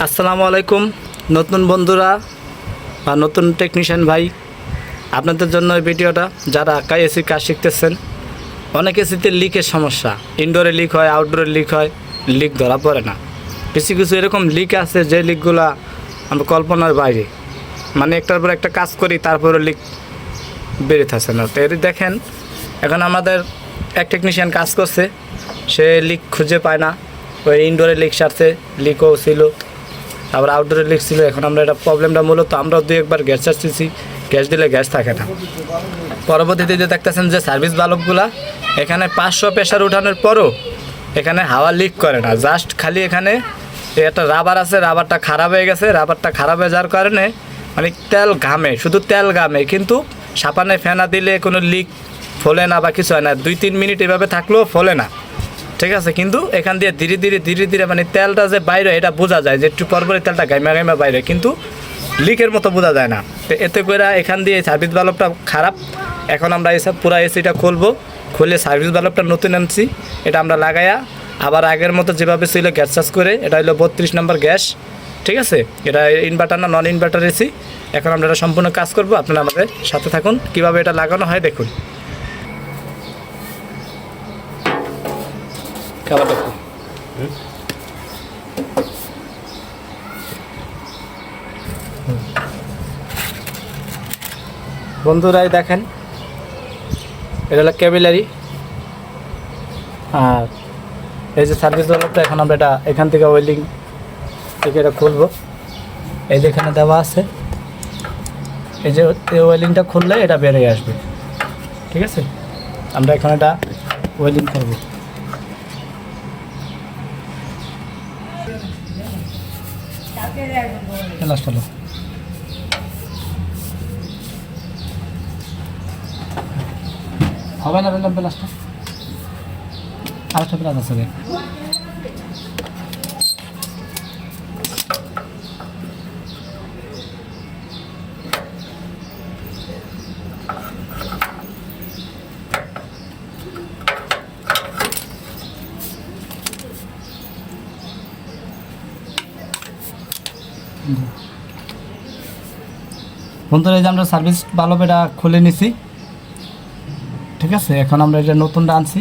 আসসালামু আলাইকুম নতুন বন্ধুরা বা নতুন টেকনিশিয়ান ভাই, আপনাদের জন্য এই ভিডিওটা। যারা এসি কাজ শিখতেছেন, অনেক এসিতে লিকের সমস্যা, ইনডোরে লিক হয়, আউটডোরে লিক হয়, লিক ধরা পড়ে না। কিছু কিছু এরকম লিক আছে যে লিকগুলা আমরা কল্পনার বাইরে, মানে একটার পর একটা কাজ করি তারপরে লিক বেড়ে থাকছে না। তো এর দেখেন, এখন আমাদের এক টেকনিশিয়ান কাজ করছে, সে লিক খুঁজে পায় না। ওই ইনডোরে লিক সারছে, লিকও ছিল, আবার আউটডোরে লিক ছিল। এখন আমরা এটা প্রবলেমটা মূলত আমরা দুই একবার গ্যাস চাচ্ছি, গ্যাস দিলে গ্যাস থাকে না। পরবর্তীতে যে দেখতেছেন যে সার্ভিস বাল্বগুলা, এখানে 500 প্রেশার উঠানোর পরও এখানে হাওয়া লিক করে না, জাস্ট খালি এখানে একটা রাবার আছে, রাবারটা খারাপ হয়ে গেছে। রাবারটা খারাপ হয়ে যাওয়ার কারণে মানে তেল ঘামে, শুধু তেল ঘামে, কিন্তু সাপানে ফেনা দিলে কোনো লিক ফলে না বা কিছু হয় না। 2-3 মিনিট এভাবে থাকলেও ফলে না, ঠিক আছে। কিন্তু এখান দিয়ে ধীরে ধীরে মানে তেলটা যে বাইরে, এটা বোঝা যায় যে একটু পরপরই তেলটা গাইমা বাইরে, কিন্তু লিকের মতো বোঝা যায় না। তো এতে করে এখান দিয়ে সার্ভিস বাল্বটা খারাপ। এখন আমরা এসব পুরো এসিটা খুলবো, খুলে সার্ভিস বাল্বটা নতুন আনছি, এটা আমরা লাগাইয়া আবার আগের মতো যেভাবে ছিল গ্যাস চার্জ করে, এটা হলো 32 নম্বর গ্যাস, ঠিক আছে। এটা ইনভার্টার না, নন ইনভার্টার এসি। এখন আমরা এটা সম্পূর্ণ কাজ করব, আপনারা আমাদের সাথে থাকুন। কীভাবে এটা লাগানো হয় দেখুন। খাবার দেখুন। বন্ধুরাই দেখেন, এটা হলো ক্যাবিলারি, আর এই যে সার্ভিস বাল্বটা। এখন আমরা এটা এখান থেকে ওয়েল্ডিং থেকে এটা খুলবো। এই যে এখানে দেওয়া আছে, এই যে ওয়েল্ডিংটা খুললে এটা বেরিয়ে আসবে, ঠিক আছে। আমরা এখন এটা ওয়েল্ডিং করবো। লাস্ট হলো হবে না, বললাম প্লাসটা আরেকটা প্লাস আছে। বন্ধুরা, এই যে আমরা সার্ভিস বাল্ব এটা খুলে নিছি, ঠিক আছে। এখন আমরা এটা নতুনটা আনছি,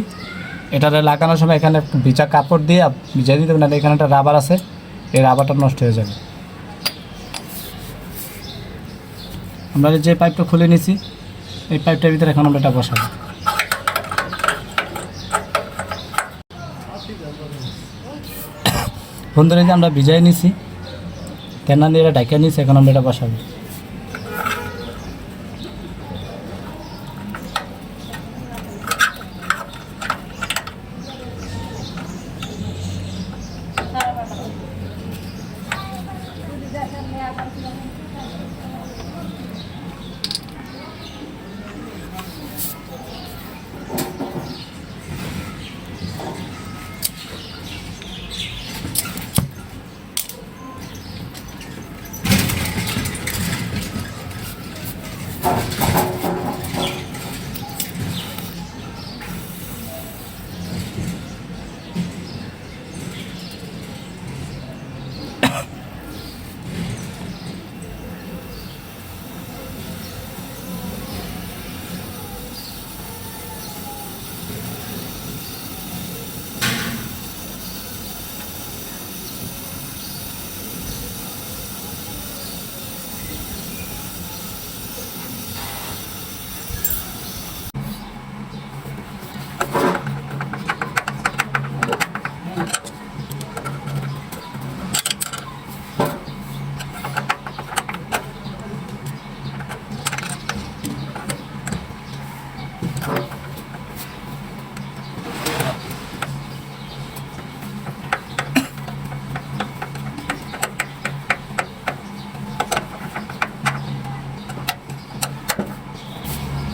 এটা লাগানোর সময় এখানে ভিজা কাপড় দিয়ে ভিজাই দিতে হবে, না এখানে একটা রাবার আছে, এই রাবারটা নষ্ট হয়ে যাবে। আমরা যে পাইপটা খুলে নিছি, এই পাইপটার ভিতরে এখন আমরা এটা বসাবো। বন্ধুরা, যে আমরা ভিজাই নিছি, তেনা দিয়ে এটা ঢাকিয়ে নিছি, এখন আমরা এটা বসাবো।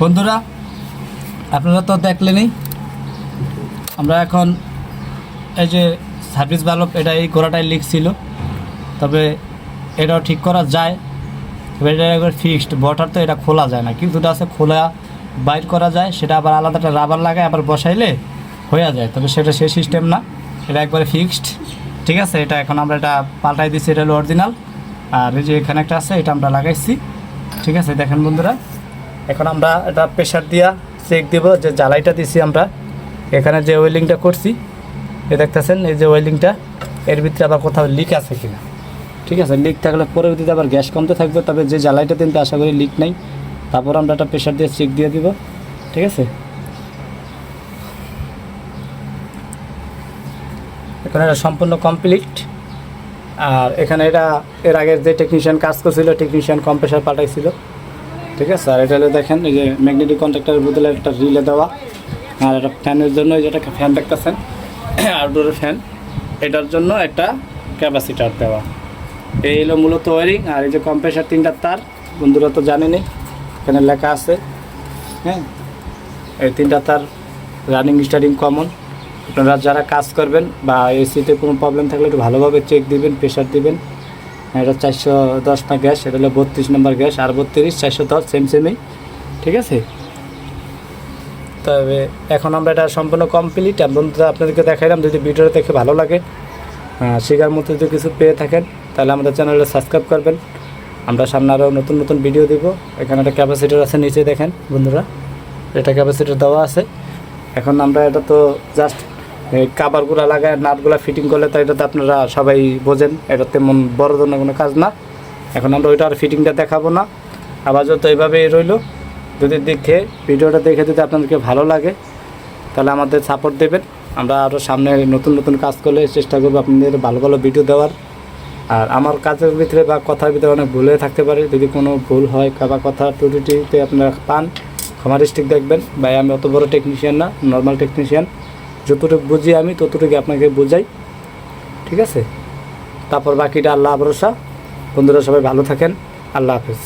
বন্ধুরা, আপনারা তো দেখলেনই, আমরা এখন এই যে সার্ভিস বাল্ব, এটা এই গোড়াটায় লিক ছিল, তবে এটাও ঠিক করা যায়। তবে এটা একবার ফিক্সড বটার, তো এটা খোলা যায় না, কিন্তু এটা আছে খোলা বাইর করা যায়, সেটা আবার আলাদা একটা রাবার লাগায় আবার বসাইলে হয়ে যায়, তবে সেটা সেই সিস্টেম না, এটা একবারে ফিক্সড। ঠিক আছে, এটা এখন আমরা এটা পাল্টাই দিচ্ছি, এটা হলো অরিজিনাল। আর এই যে এখানে একটা আছে, এটা আমরা লাগাইছি। ঠিক আছে, দেখেন বন্ধুরা, এখন আমরা এটা প্রেশার দিয়া চেক দিব যে জ্বালাইটা দিছি আমরা এখানে যে ওয়েল্ডিংটা করছি, এ দেখতেছেন এই যে ওয়েল্ডিংটা, এর ভিতরে আবার কোথাও লিক আছে কিনা। ঠিক আছে, লিক থাকলে পরবর্তীতে আবার গ্যাস কমতে থাকবে, তবে যে জ্বালাইটা দিন আশা করি লিক নেই। তারপর আমরা একটা প্রেশার দিয়ে চেক দিয়ে দিব। ঠিক আছে, এখন এটা সম্পূর্ণ কমপ্লিট। আর এখানে এটা এর আগের যে টেকনিশিয়ান কাজ করছিল, টেকনিশিয়ান কম্প্রেসার পাঠাইছিল। ঠিক আছে, আর এটা হলো দেখেন এই যে ম্যাগনেটিক কন্ট্যাক্টরের বদলে একটা রিলে দেওয়া। আর একটা ফ্যানের জন্য এই যেটা ফ্যান দেখতেছেন, আউটডোরের ফ্যান, এটার জন্য একটা ক্যাপাসিটার দেওয়া। এই হলো মূলত ওয়ারিং। আর এই যে কম্প্রেসার 3টা তার, বন্ধুরা তো জানেনই, এখানে লেখা আছে। হ্যাঁ, এই 3টা তার রানিং স্টার্টিং কমন। আপনারা যারা কাজ করবেন বা এসিতে কোনো প্রবলেম থাকলে একটু ভালোভাবে চেক দিবেন, প্রেশার দিবেন। এটা 410 না গ্যাস, এটা হলো 32 নম্বর গ্যাস, আর 32 410 সেমই। ঠিক আছে, তবে এখন আমরা এটা সম্পূর্ণ কমপ্লিট। বন্ধুরা আপনাদেরকে দেখাইলাম, যদি ভিডিওটা দেখে ভালো লাগে, শেখার মতো যদি কিছু পেয়ে থাকেন তাহলে আমাদের চ্যানেলটা সাবস্ক্রাইব করবেন। আমরা সামনে আরও নতুন নতুন ভিডিও দিব। এখানে একটা ক্যাপাসিটার আছে নিচে দেখেন বন্ধুরা, এটা ক্যাপাসিটার দেওয়া আছে। এখন আমরা এটা তো জাস্ট কাভারগুলো লাগায় নাটগুলো ফিটিং করলে, তো এটা তো আপনারা সবাই বোঝেন, এটা তেমন বড় ধরনের কোনো কাজ না। এখন আমরা ওইটা আর ফিটিংটা দেখাবো না, আবার যত এইভাবেই রইলো। যদি ভিডিওটা দেখে যদি আপনাদেরকে ভালো লাগে তাহলে আমাদের সাপোর্ট দেবেন। আমরা আরও সামনে নতুন নতুন কাজ করলে চেষ্টা করবো আপনাদের ভালো ভালো ভিডিও দেওয়ার। আর আমার কাজের ভিতরে বা কথার ভিতরে অনেক ভুল হয়ে থাকতে পারে, যদি কোনো ভুল হয় বা কথা ত্রুটিতে আপনারা পান, ক্ষমা দৃষ্টিতে দেখবেন। ভাই আমি অত বড় টেকনিশিয়ান না, নর্মাল টেকনিশিয়ান, যতটুকু বুঝি আমি ততটুকু আপনাকে বোঝাই। ঠিক আছে, তারপর বাকিটা আল্লাহ ভরসা। বন্ধুরা সবাই ভালো থাকেন, আল্লাহ হাফেজ।